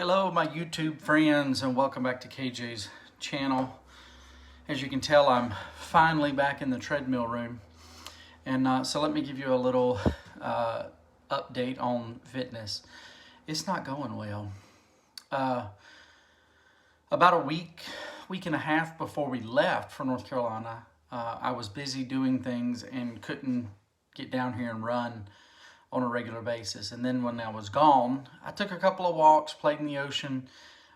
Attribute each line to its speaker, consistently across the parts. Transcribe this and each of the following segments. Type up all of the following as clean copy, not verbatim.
Speaker 1: Hello my YouTube friends, and welcome back to KJ's channel. As you can tell, I'm finally back in the treadmill room, and so let me give you a little update on fitness. It's not going well. About a week and a half before we left for North Carolina, I was busy doing things and couldn't get down here and run on a regular basis. And then when I was gone, I took a couple of walks, played in the ocean,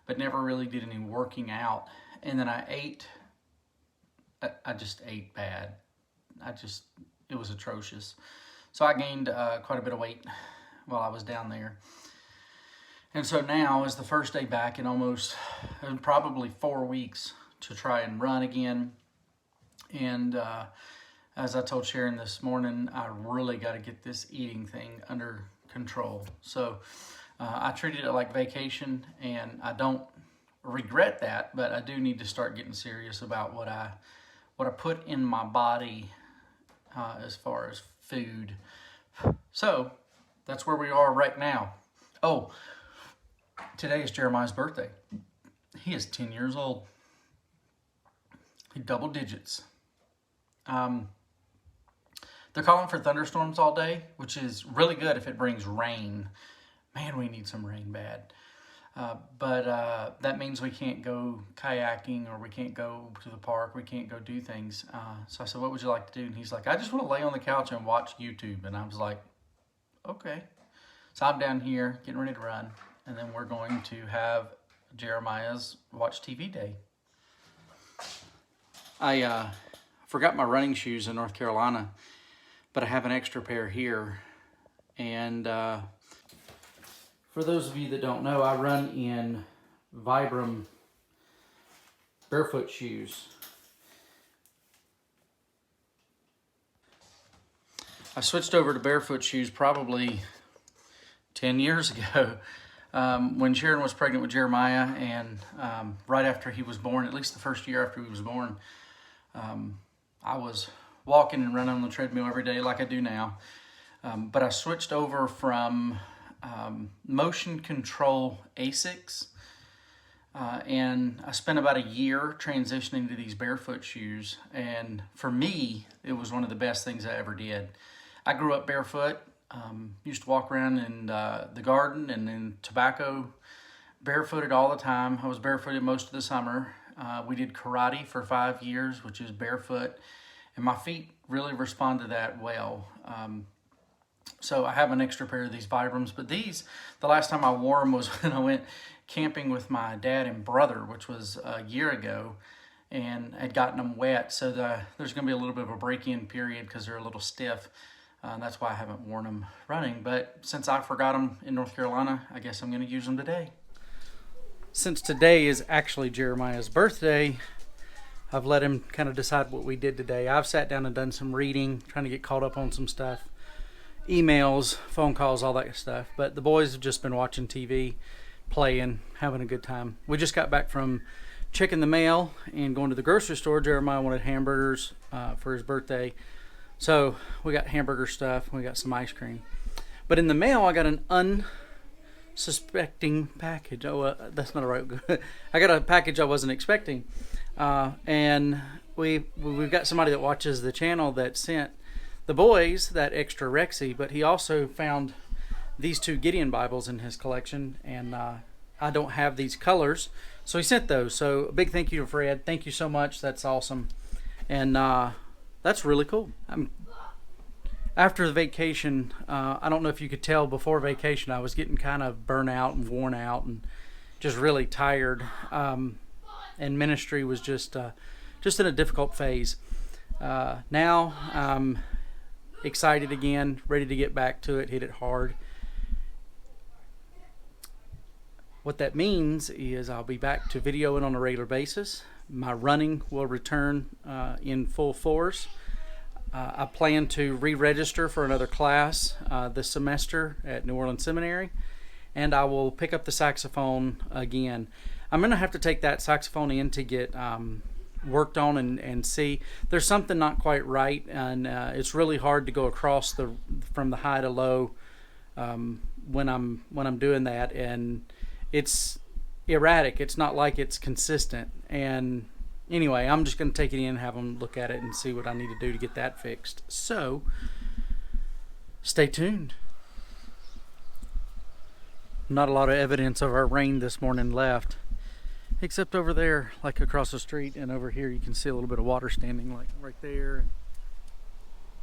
Speaker 1: but never really did any working out. And then I just ate bad. It was atrocious. So I gained quite a bit of weight while I was down there. And so now is the first day back in probably 4 weeks to try and run again. And as I told Sharon this morning, I really got to get this eating thing under control. So I treated it like vacation, and I don't regret that, but I do need to start getting serious about what I put in my body as far as food. So that's where we are right now. Oh, today is Jeremiah's birthday. He is 10 years old. He double digits. They're calling for thunderstorms all day, which is really good if it brings rain. Man, we need some rain bad. But that means we can't go kayaking, or we can't go to the park. We can't go do things. So I said, what would you like to do? And he's like, I just want to lay on the couch and watch YouTube. And I was like, okay. So I'm down here getting ready to run. And then we're going to have Jeremiah's watch TV day. I forgot my running shoes in North Carolina, but I have an extra pair here. And for those of you that don't know, I run in Vibram barefoot shoes. I switched over to barefoot shoes probably 10 years ago when Sharon was pregnant with Jeremiah, and right after he was born, at least the first year after he was born, I was walking and running on the treadmill every day like I do now. But I switched over from motion control Asics, and I spent about a year transitioning to these barefoot shoes. And for me, it was one of the best things I ever did. I grew up barefoot, used to walk around in the garden and in tobacco, barefooted all the time. I was barefooted most of the summer. We did karate for 5 years, which is barefoot, and my feet really respond to that well. So I have an extra pair of these Vibrams, but these, the last time I wore them was when I went camping with my dad and brother, which was a year ago, and had gotten them wet. So there's going to be a little bit of a break-in period because they're a little stiff. That's why I haven't worn them running. But since I forgot them in North Carolina, I guess I'm going to use them today. Since today is actually Jeremiah's birthday, I've let him kind of decide what we did today. I've sat down and done some reading, trying to get caught up on some stuff. Emails, phone calls, all that stuff. But the boys have just been watching TV, playing, having a good time. We just got back from checking the mail and going to the grocery store. Jeremiah wanted hamburgers for his birthday. So we got hamburger stuff. We got some ice cream. But in the mail, I got an unsuspecting package. That's not a right. I got a package I wasn't expecting. And we've got somebody that watches the channel that sent the boys that extra Rexy, but he also found these 2 Gideon Bibles in his collection, and I don't have these colors, so he sent those. So a big thank you to Fred. Thank you so much. That's awesome. And that's really cool. After the vacation, I don't know if you could tell, before vacation I was getting kind of burnt out and worn out and just really tired, and ministry was just in a difficult phase. Now I'm excited again, ready to get back to it, hit it hard. What that means is I'll be back to videoing on a regular basis. My running will return in full force. I plan to re-register for another class this semester at New Orleans Seminary, and I will pick up the saxophone again. I'm going to have to take that saxophone in to get worked on and see. There's something not quite right, and it's really hard to go across from the high to low when I'm doing that, and it's erratic. It's not like it's consistent. And anyway, I'm just going to take it in and have them look at it and see what I need to do to get that fixed. So stay tuned. Not a lot of evidence of our rain this morning left, except over there, like across the street, and over here you can see a little bit of water standing, like right there, and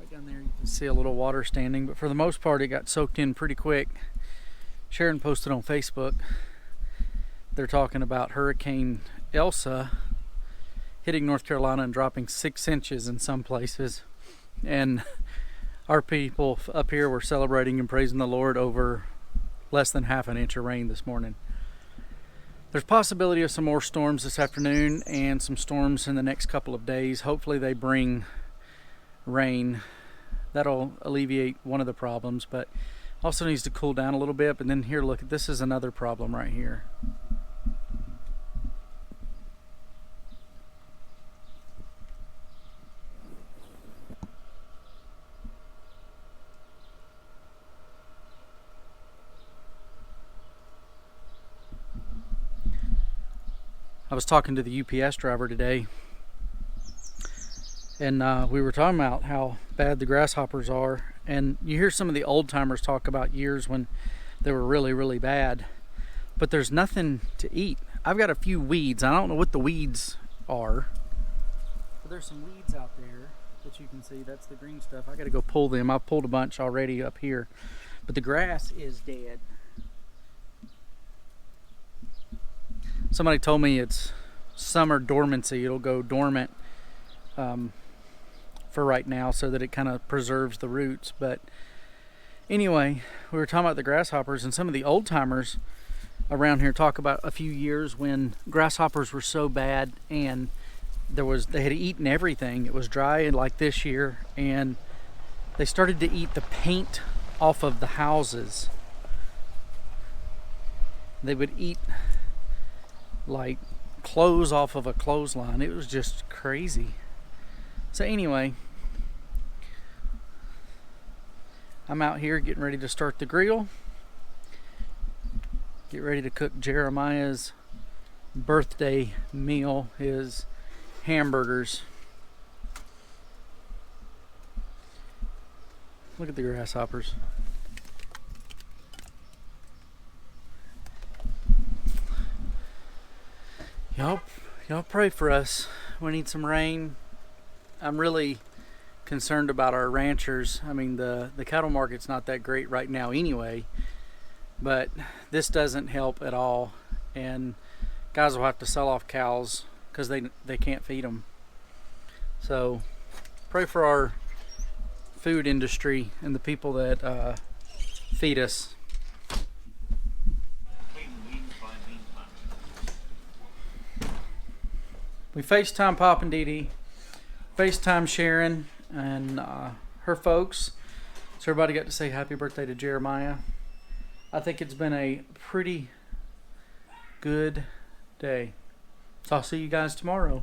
Speaker 1: right down there you can see a little water standing. But for the most part, it got soaked in pretty quick. Sharon posted on Facebook, they're talking about Hurricane Elsa hitting North Carolina and dropping 6 inches in some places, and our people up here were celebrating and praising the Lord over less than half an inch of rain this morning. There's possibility of some more storms this afternoon and some storms in the next couple of days. Hopefully they bring rain. That'll alleviate one of the problems, but also needs to cool down a little bit. But then here, look, this is another problem right here. I was talking to the UPS driver today, and we were talking about how bad the grasshoppers are. And you hear some of the old timers talk about years when they were really, really bad, but there's nothing to eat. I've got a few weeds. I don't know what the weeds are, but there's some weeds out there that you can see. That's the green stuff. I got to go pull them. I've pulled a bunch already up here, but the grass is dead. Somebody told me it's summer dormancy. It'll go dormant for right now so that it kind of preserves the roots. But anyway, we were talking about the grasshoppers, and some of the old timers around here talk about a few years when grasshoppers were so bad and they had eaten everything. It was dry like this year, and they started to eat the paint off of the houses. They would eat like clothes off of a clothesline. It was just crazy. So anyway, I'm out here getting ready to start the grill, get ready to cook Jeremiah's birthday meal, his hamburgers. Look at the grasshoppers. Y'all pray for us. We need some rain. I'm really concerned about our ranchers. I mean, the cattle market's not that great right now anyway, but this doesn't help at all, and guys will have to sell off cows because they can't feed them. So pray for our food industry and the people that feed us. We FaceTime Pop and Dee Dee, FaceTime Sharon and her folks. So everybody got to say happy birthday to Jeremiah. I think it's been a pretty good day. So I'll see you guys tomorrow.